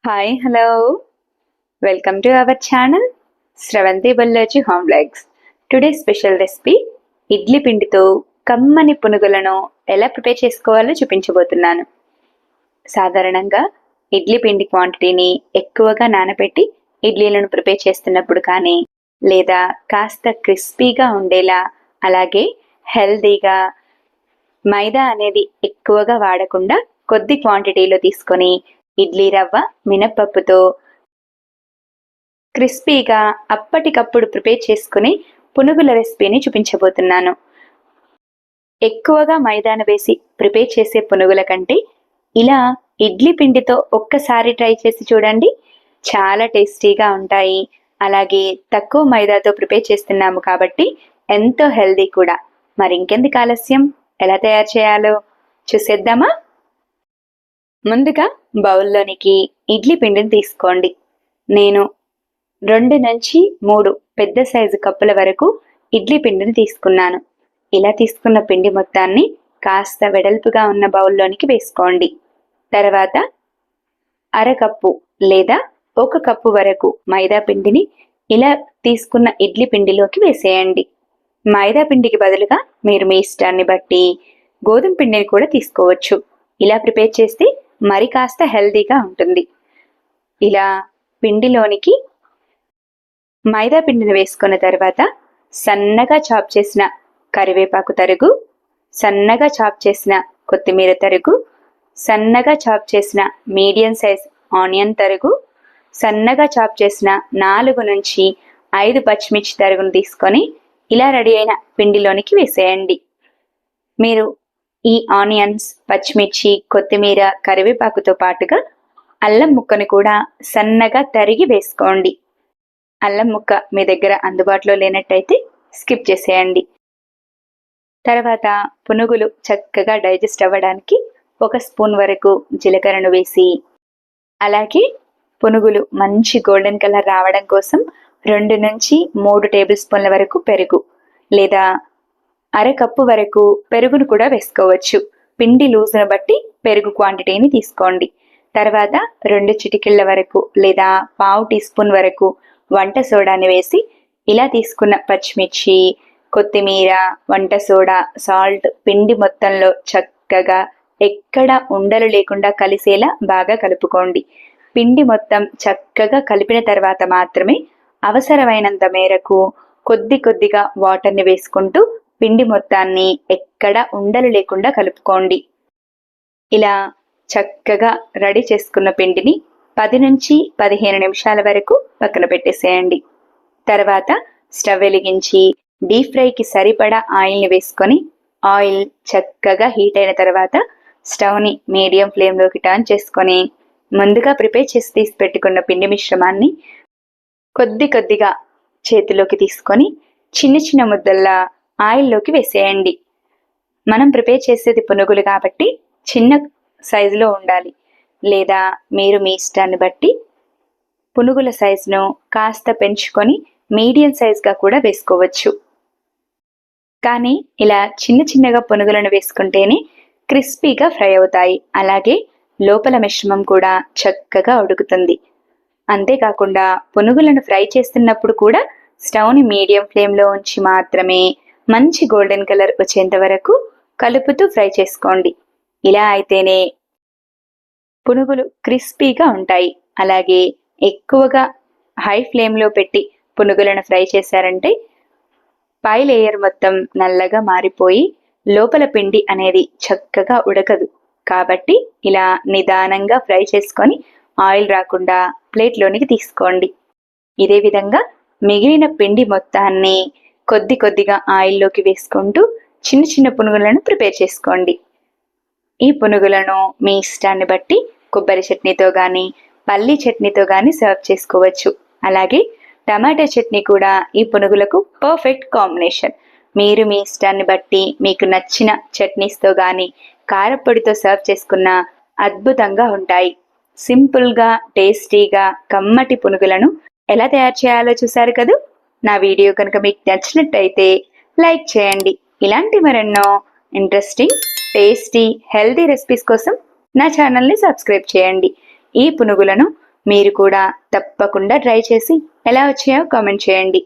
Hi hello welcome to our channel Sravanthi Balaji home blogs. Today special recipe idli పిండితో కమ్మని పునుగులను ఎలా prepare చేసుకోవాలో చూపించబోతున్నాను. సాధారణంగా ఇడ్లీ పిండి క్వాంటిటీని ఎక్కువగా నానబెట్టి ఇడ్లీలను ప్రిపేర్ చేస్తున్నప్పుడు కానీ, లేదా కాస్త క్రిస్పీగా ఉండేలా, అలాగే హెల్దీగా మైదా అనేది ఎక్కువగా వాడకుండా కొద్ది క్వాంటిటీలో తీసుకొని ఇడ్లీ రవ్వ, మినప్పప్పుతో క్రిస్పీగా అప్పటికప్పుడు ప్రిపేర్ చేసుకుని పునుగుల రెసిపీని చూపించబోతున్నాను. ఎక్కువగా మైదాను వేసి ప్రిపేర్ చేసే పునుగుల కంటే ఇలా ఇడ్లీ పిండితో ఒక్కసారి ట్రై చేసి చూడండి. చాలా టేస్టీగా ఉంటాయి. అలాగే తక్కువ మైదాతో ప్రిపేర్ చేస్తున్నాము కాబట్టి ఎంతో హెల్దీ కూడా. మరి ఇంకెందుకు ఆలస్యం, ఎలా తయారు చేయాలో చూసేద్దామా? ముందుగా బౌల్లోనికి ఇడ్లీ పిండిని తీసుకోండి. నేను 2 నుంచి 3 పెద్ద సైజు కప్పుల వరకు ఇడ్లీ పిండిని తీసుకున్నాను. ఇలా తీసుకున్న పిండి మొత్తాన్ని కాస్త వెడల్పుగా ఉన్న బౌల్లోనికి వేసుకోండి. తర్వాత అరకప్పు లేదా 1 కప్పు వరకు మైదా పిండిని ఇలా తీసుకున్న ఇడ్లీ పిండిలోకి వేసేయండి. మైదా పిండికి బదులుగా మీరు మీ ఇష్టాన్ని బట్టి గోధుమ పిండిని కూడా తీసుకోవచ్చు. ఇలా ప్రిపేర్ చేస్తే మరి కాస్త హెల్దీగా ఉంటుంది. ఇలా పిండిలోనికి మైదా పిండిని వేసుకున్న తర్వాత సన్నగా చాప్ చేసిన కరివేపాకు తరుగు, సన్నగా చాప్ చేసిన కొత్తిమీర తరుగు, సన్నగా చాప్ చేసిన మీడియం సైజ్ ఆనియన్ తరుగు, సన్నగా చాప్ చేసిన 4 నుంచి 5 పచ్చిమిర్చి తరుగును తీసుకొని ఇలా రెడీ అయిన పిండిలోనికి వేసేయండి. మీరు ఈ ఆనియన్స్, పచ్చిమిర్చి, కొత్తిమీర, కరివేపాకుతో పాటుగా అల్లం ముక్కను కూడా సన్నగా తరిగి వేసుకోండి. అల్లం ముక్క మీ దగ్గర అందుబాటులో లేనట్టయితే స్కిప్ చేసేయండి. తర్వాత పునుగులు చక్కగా డైజెస్ట్ అవ్వడానికి 1 స్పూన్ వరకు జీలకర్రను వేసి, అలాగే పునుగులు మంచి గోల్డెన్ కలర్ రావడం కోసం 2 నుంచి 3 టేబుల్ స్పూన్ల వరకు పెరుగు, లేదా అరకప్పు వరకు పెరుగును కూడా వేసుకోవచ్చు. పిండి లూజ్ను బట్టి పెరుగు క్వాంటిటీని తీసుకోండి. తర్వాత 2 చిటికెళ్ల వరకు లేదా పావు టీ స్పూన్ వరకు వంట సోడాని వేసి, ఇలా తీసుకున్న పచ్చిమిర్చి, కొత్తిమీర, వంట సోడా, సాల్ట్ పిండి మొత్తంలో చక్కగా ఎక్కడ ఉండలు లేకుండా కలిసేలా బాగా కలుపుకోండి. పిండి మొత్తం చక్కగా కలిపిన తర్వాత మాత్రమే అవసరమైనంత మేరకు కొద్దిగా వాటర్ని వేసుకుంటూ పిండి మొత్తాన్ని ఎక్కడ ఉండలు లేకుండా కలుపుకోండి. ఇలా చక్కగా రెడీ చేసుకున్న పిండిని 10 నుంచి 15 నిమిషాల వరకు పక్కన పెట్టేసేయండి. తర్వాత స్టవ్ వెలిగించి డీప్ ఫ్రైకి సరిపడా ఆయిల్ని వేసుకొని, ఆయిల్ చక్కగా హీట్ అయిన తర్వాత స్టవ్ని మీడియం ఫ్లేమ్లోకి టర్న్ చేసుకొని, ముందుగా ప్రిపేర్ చేసి తీసి పెట్టుకున్న పిండి మిశ్రమాన్ని కొద్దిగా చేతిలోకి తీసుకొని చిన్న ముద్దల్లా ఆయిల్లోకి వేసేయండి. మనం ప్రిపేర్ చేసేది పునుగులు కాబట్టి చిన్న సైజులో ఉండాలి, లేదా మీరు మీ ఇష్టాన్ని బట్టి పునుగుల సైజును కాస్త పెంచుకొని మీడియం సైజుగా కూడా వేసుకోవచ్చు. కానీ ఇలా చిన్నగా పునుగులను వేసుకుంటేనే క్రిస్పీగా ఫ్రై అవుతాయి. అలాగే లోపల మిశ్రమం కూడా చక్కగా ఉడుకుతుంది. అంతేకాకుండా పునుగులను ఫ్రై చేస్తున్నప్పుడు కూడా స్టవ్ని మీడియం ఫ్లేమ్లో ఉంచి మాత్రమే మంచి గోల్డెన్ కలర్ వచ్చేంత వరకు కలుపుతూ ఫ్రై చేసుకోండి. ఇలా అయితేనే పునుగులు క్రిస్పీగా ఉంటాయి. అలాగే ఎక్కువగా హై ఫ్లేమ్లో పెట్టి పునుగులను ఫ్రై చేశారంటే పై లేయర్ మొత్తం నల్లగా మారిపోయి లోపల పిండి అనేది చక్కగా ఉడకదు. కాబట్టి ఇలా నిదానంగా ఫ్రై చేసుకొని ఆయిల్ రాకుండా ప్లేట్లోనికి తీసుకోండి. ఇదే విధంగా మిగిలిన పిండి మొత్తాన్ని కొద్దిగా ఆయిల్లోకి వేసుకుంటూ చిన్న పునుగులను ప్రిపేర్ చేసుకోండి. ఈ పునుగులను మీ ఇష్టాన్ని బట్టి కొబ్బరి చట్నీతో కానీ, పల్లీ చట్నీతో కానీ సర్వ్ చేసుకోవచ్చు. అలాగే టమాటా చట్నీ కూడా ఈ పునుగులకు పర్ఫెక్ట్ కాంబినేషన్. మీరు మీ ఇష్టాన్ని బట్టి మీకు నచ్చిన చట్నీస్తో కానీ, కారపొడితో సర్వ్ చేసుకున్న అద్భుతంగా ఉంటాయి. సింపుల్గా టేస్టీగా కమ్మటి పునుగులను ఎలా తయారు చేయాలో చూశారు కదూ. నా వీడియో కనుక మీకు నచ్చినట్టయితే లైక్ చేయండి. ఇలాంటి మరెన్నో ఇంట్రెస్టింగ్, టేస్టీ, హెల్దీ రెసిపీస్ కోసం నా ఛానల్ని సబ్స్క్రైబ్ చేయండి. ఈ పునుగులను మీరు కూడా తప్పకుండా ట్రై చేసి ఎలా వచ్చాయో కామెంట్ చేయండి.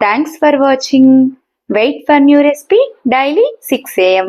Thanks for watching. Wait for new recipe daily 6 AM.